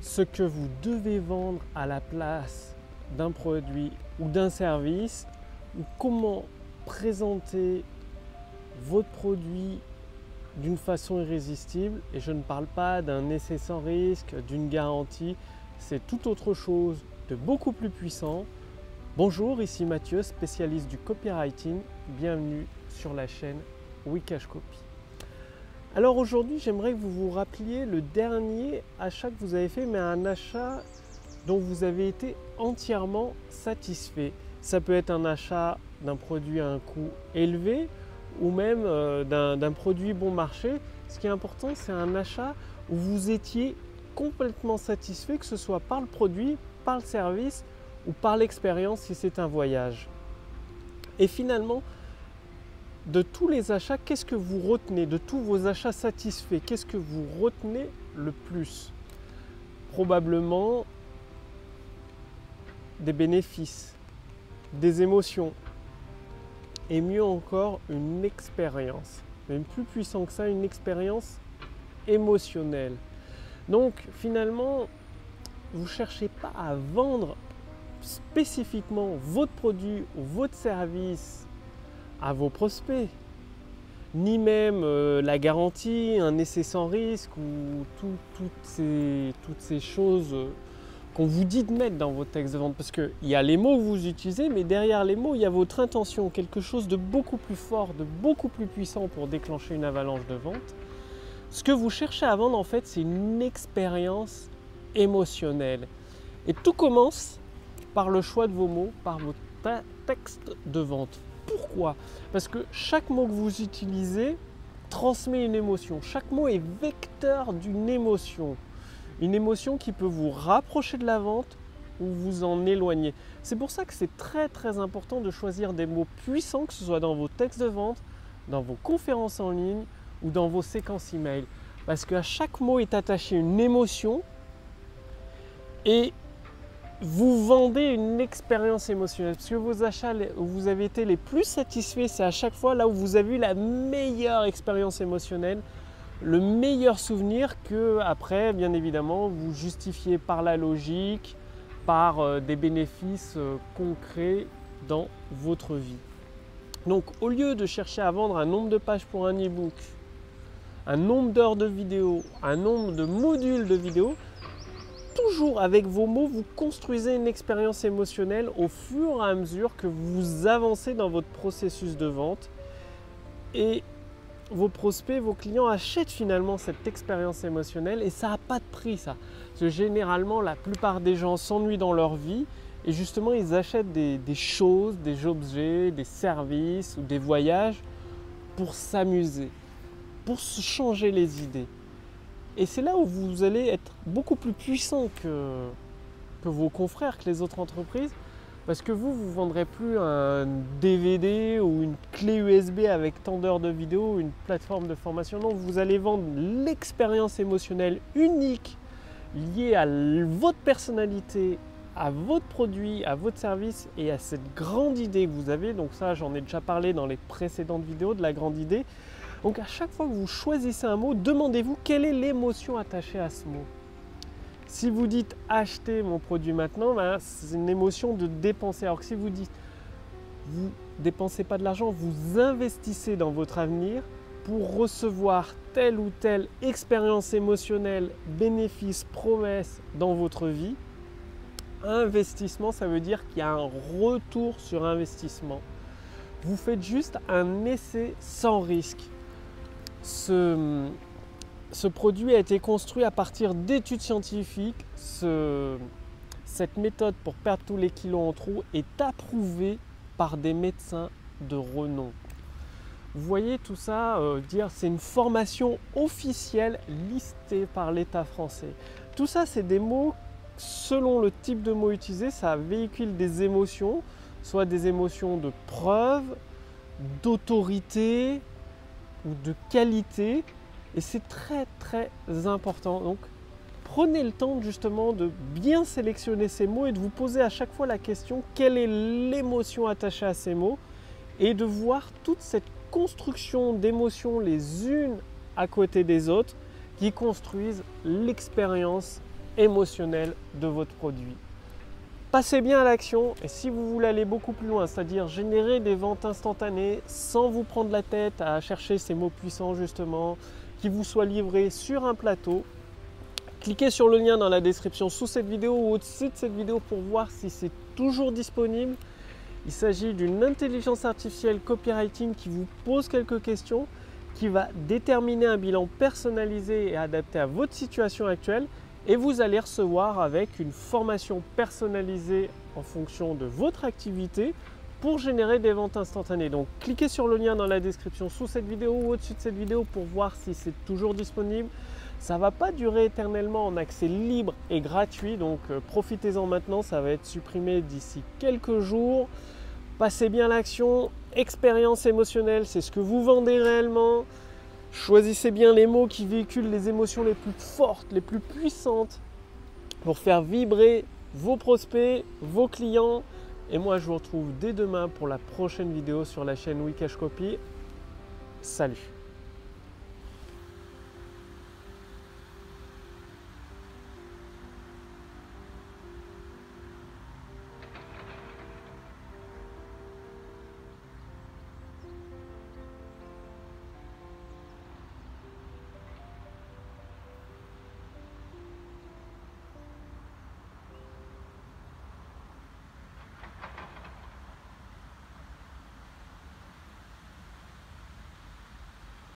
ce que vous devez vendre à la place d'un produit ou d'un service, ou comment présenter votre produit d'une façon irrésistible. Et je ne parle pas d'un essai sans risque, d'une garantie, c'est tout autre chose de beaucoup plus puissant. Bonjour, ici Mathieu, spécialiste du copywriting. Bienvenue sur la chaîne Wikash Copy. Alors aujourd'hui, j'aimerais que vous vous rappeliez le dernier achat que vous avez fait, mais un achat dont vous avez été entièrement satisfait. Ça peut être un achat d'un produit à un coût élevé ou même d'un produit bon marché. Ce qui est important, c'est un achat où vous étiez complètement satisfait, que ce soit par le produit, par le service ou par l'expérience si c'est un voyage. Et finalement, de tous les achats, qu'est-ce que vous retenez? De tous vos achats satisfaits, qu'est-ce que vous retenez le plus? Probablement des bénéfices, des émotions et mieux encore une expérience. Même plus puissant que ça, une expérience émotionnelle. Donc finalement, vous ne cherchez pas à vendre spécifiquement votre produit ou votre service à vos prospects, ni même la garantie, un essai sans risque ou toutes ces choses qu'on vous dit de mettre dans votre texte de vente. Parce qu'il y a les mots que vous utilisez, mais derrière les mots, il y a votre intention, quelque chose de beaucoup plus fort, de beaucoup plus puissant pour déclencher une avalanche de vente. Ce que vous cherchez à vendre, en fait, c'est une expérience émotionnelle. Et tout commence par le choix de vos mots, par votre texte de vente. Pourquoi? Parce que chaque mot que vous utilisez transmet une émotion. Chaque mot est vecteur d'une émotion. Une émotion qui peut vous rapprocher de la vente ou vous en éloigner. C'est pour ça que c'est très important de choisir des mots puissants, que ce soit dans vos textes de vente, dans vos conférences en ligne ou dans vos séquences email. Parce qu'à chaque mot est attachée une émotion et vous vendez une expérience émotionnelle. Parce que vos achats où vous avez été les plus satisfaits, c'est à chaque fois là où vous avez eu la meilleure expérience émotionnelle, le meilleur souvenir que après, bien évidemment, vous justifiez par la logique, par des bénéfices concrets dans votre vie. Donc au lieu de chercher à vendre un nombre de pages pour un e-book, un nombre d'heures de vidéo, un nombre de modules de vidéo, toujours avec vos mots, vous construisez une expérience émotionnelle au fur et à mesure que vous avancez dans votre processus de vente. Et vos prospects, vos clients achètent finalement cette expérience émotionnelle et ça n'a pas de prix ça. Parce que généralement, la plupart des gens s'ennuient dans leur vie et justement, ils achètent des choses, des objets, des services ou des voyages pour s'amuser, pour se changer les idées. Et c'est là où vous allez être beaucoup plus puissant que vos confrères, que les autres entreprises, parce que vous ne vendrez plus un DVD ou une clé USB avec tant d'heures de vidéo, une plateforme de formation. Non, vous allez vendre l'expérience émotionnelle unique liée à votre personnalité, à votre produit, à votre service et à cette grande idée que vous avez. Donc ça, j'en ai déjà parlé dans les précédentes vidéos de la grande idée. Donc à chaque fois que vous choisissez un mot, demandez-vous quelle est l'émotion attachée à ce mot. Si vous dites « achetez mon produit maintenant », c'est une émotion de dépenser. Alors que si vous dites « vous ne dépensez pas de l'argent, vous investissez dans votre avenir pour recevoir telle ou telle expérience émotionnelle, bénéfice, promesse dans votre vie », investissement, ça veut dire qu'il y a un retour sur investissement. Vous faites juste un essai sans risque. Ce produit a été construit à partir d'études scientifiques. Cette méthode pour perdre tous les kilos en trop est approuvée par des médecins de renom. Vous voyez tout ça, c'est une formation officielle listée par l'État français. Tout ça, c'est des mots, selon le type de mots utilisé, ça véhicule des émotions, soit des émotions de preuve, d'autorité ou de qualité, et c'est très important. Donc prenez le temps justement de bien sélectionner ces mots et de vous poser à chaque fois la question quelle est l'émotion attachée à ces mots, et de voir toute cette construction d'émotions les unes à côté des autres qui construisent l'expérience émotionnelle de votre produit. Passez bien à l'action et si vous voulez aller beaucoup plus loin, c'est-à-dire générer des ventes instantanées sans vous prendre la tête à chercher ces mots puissants justement, qui vous soient livrés sur un plateau, cliquez sur le lien dans la description sous cette vidéo ou au-dessus de cette vidéo pour voir si c'est toujours disponible. Il s'agit d'une intelligence artificielle copywriting qui vous pose quelques questions, qui va déterminer un bilan personnalisé et adapté à votre situation actuelle. Et vous allez recevoir avec une formation personnalisée en fonction de votre activité pour générer des ventes instantanées. Donc cliquez sur le lien dans la description sous cette vidéo ou au-dessus de cette vidéo pour voir si c'est toujours disponible. Ça ne va pas durer éternellement en accès libre et gratuit, donc profitez-en maintenant, ça va être supprimé d'ici quelques jours. Passez bien à l'action, expérience émotionnelle, c'est ce que vous vendez réellement. Choisissez bien les mots qui véhiculent les émotions les plus fortes, les plus puissantes pour faire vibrer vos prospects, vos clients. Et moi, je vous retrouve dès demain pour la prochaine vidéo sur la chaîne Wikash Copy. Salut!